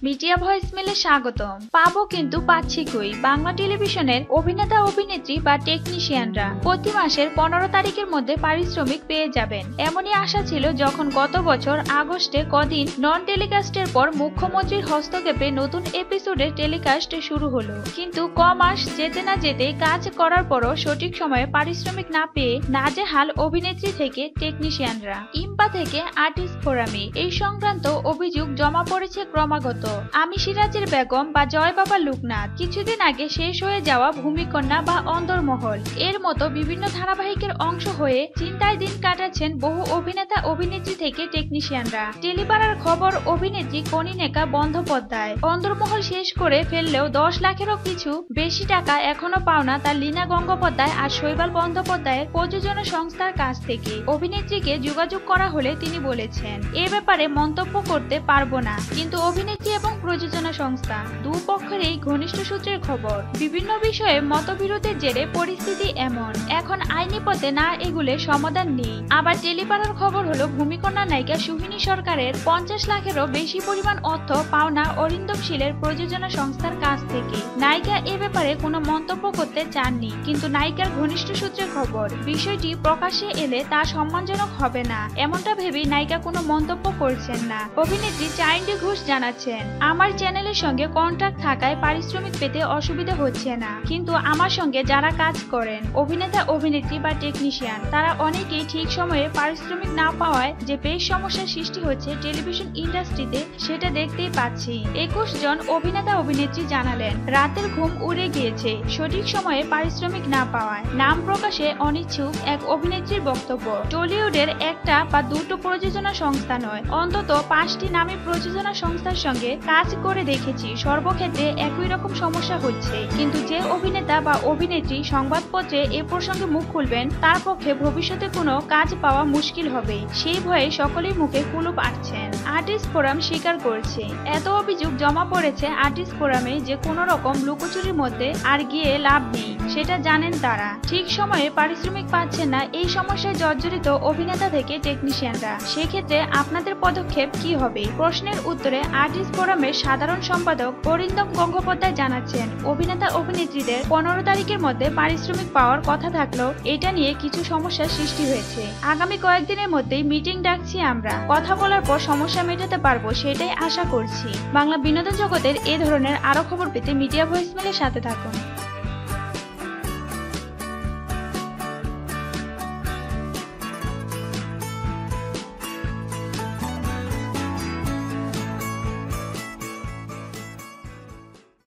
Media ভয়েসমেলে স্বাগতম। পাবো কিন্তু পাচ্ছি কই বাংলা টেলিভিশনের অভিনেতা অভিনেত্রী বা টেকনিশিয়ানরা প্রতি মাসের 15 তারিখের মধ্যে পারিশ্রমিক পেয়ে যাবেন, এমনই আশা ছিল যখন গত বছর আগস্টে কদিন নন টেলিকাস্টের পর মুখ্যমন্ত্রীর হস্তক্ষেপে নতুন এপিসোডের টেলিকাস্ট শুরু হলো। কিন্তু মাস যেতে না যেতে কাজ করার পরও সঠিক সময়ে পারিশ্রমিক না পেয়ে নাজেহাল অভিনেত্রী থেকে টেকনিশিয়ানরা। ইম্পা থেকে আর্টিস্ট ফোরামে এই সংক্রান্ত অভিযোগ জমা পড়েছে ক্রমাগত। আমি সিরাজের বেগম বা জয় বাবা লোকনাথ, কিছুদিন আগে শেষ হয়ে যাওয়া ভূমিকন্যা বা অন্দরমহল এর মতো বিভিন্ন ধারাবাহিকের অংশ হয়ে চিন্তায় দিন কাটাচ্ছেন বহু অভিনেতা অভিনেত্রী থেকে টেকনিশিয়ানরা। টেলিপাড়ার খবর, অভিনেত্রী কনিনেকা বন্দ্যোপাধ্যায় অন্দরমহল শেষ করে ফেললেও 10 লাখেরও কিছু বেশি টাকা এখনো পাওনা তার লীনা গঙ্গোপাধ্যায় আর শৈবাল বন্দ্যোপাধ্যায়ের প্রযোজনা সংস্থার কাছ থেকে। অভিনেত্রীকে যোগাযোগ করা হলে তিনি বলেছেন, এ ব্যাপারে মন্তব্য করতে পারবো না, কিন্তু অভিনেত্রী এবং প্রযোজনা সংস্থা দুপক্ষেরই ঘনিষ্ঠ সূত্রের খবর। বিভিন্ন বিষয়ে মতবিরোধের জেরে পরিস্থিতি এমন, এখন আইনি পথে না এগুলে সমাধান নেই। আবার টেলিপাড়ার খবর হলো ভূমিকন্যা নায়িকা সুহিনী সরকারের 50 লাখেরও বেশি পরিমাণ অর্থ পাওনা অরিন্দম শীলের প্রযোজনা সংস্থার কাছ থেকে। নায়িকা এ ব্যাপারে কোনো মন্তব্য করতে চাননি, কিন্তু নায়িকার ঘনিষ্ঠ সূত্রের খবর বিষয়টি প্রকাশ্যে এলে তা সম্মানজনক হবে না, এমনটা ভেবেই নায়িকা কোনো মন্তব্য করছেন না। অভিনেত্রী চাইন্ডি ঘোষ জানাচ্ছেন, আমার চ্যানেলের সঙ্গে কন্ট্রাক্ট থাকায় পারিশ্রমিক পেতে অসুবিধা হচ্ছে না, কিন্তু আমার সঙ্গে যারা কাজ করেন অভিনেতা অভিনেত্রী বা টেকনিশিয়ান তারা অনেকেই ঠিক সময়ে পারিশ্রমিক না পাওয়ায় যে বেশ সমস্যার সৃষ্টি হচ্ছে টেলিভিশন ইন্ডাস্ট্রিতে সেটা দেখতেই পাচ্ছি। 21 জন অভিনেতা অভিনেত্রী জানালেন রাতের ঘুম উড়ে গিয়েছে সঠিক সময়ে পারিশ্রমিক না পাওয়ায়। নাম প্রকাশে অনিচ্ছুক এক অভিনেত্রীর বক্তব্য, টলিউডের একটা বা দুটো প্রযোজনা সংস্থা নয়, অন্তত 5টি নামী প্রযোজনা সংস্থার সঙ্গে কাজ করে দেখেছি, সর্বক্ষেত্রে একই রকম সমস্যা হচ্ছে। কিন্তু যে অভিনেতা বা অভিনেত্রী সংবাদপত্রে এ প্রসঙ্গে মুখ খুলবেন তার পক্ষে ভবিষ্যতে কোনো কাজ পাওয়া মুশকিল হবে, সেই ভয়ে সকলেই মুখে কুলুপ আঁটছেন। আর্টিস্ট ফোরাম স্বীকার করছে, এত অভিযোগ জমা পড়েছে আর্টিস্ট ফোরামে যে কোনো রকম লুকোচুরির মধ্যে আর গিয়ে লাভ নেই, সেটা জানেন তারা। ঠিক সময়ে পারিশ্রমিক পাচ্ছেন না এই সমস্যায় জর্জরিত অভিনেতা থেকে টেকনিশিয়ানরা, সেক্ষেত্রে আপনাদের পদক্ষেপ কি হবে? প্রশ্নের উত্তরে আর্টিস্ট ফোরামের সাধারণ সম্পাদক অরিন্দম গঙ্গোপাধ্যায় জানাচ্ছেন, অভিনেতা অভিনেত্রীদের 15 তারিখের মধ্যে পারিশ্রমিক পাওয়ার কথা থাকলেও এটা নিয়ে কিছু সমস্যার সৃষ্টি হয়েছে। আগামী কয়েকদিনের মধ্যেই মিটিং ডাকছি, আমরা কথা বলার পর সমস্যা মেটাতে পারবো সেটাই আশা করছি। বাংলা বিনোদন জগতের এ ধরনের আরো খবর পেতে মিডিয়া ভয়েসমেলের সাথে থাকুন।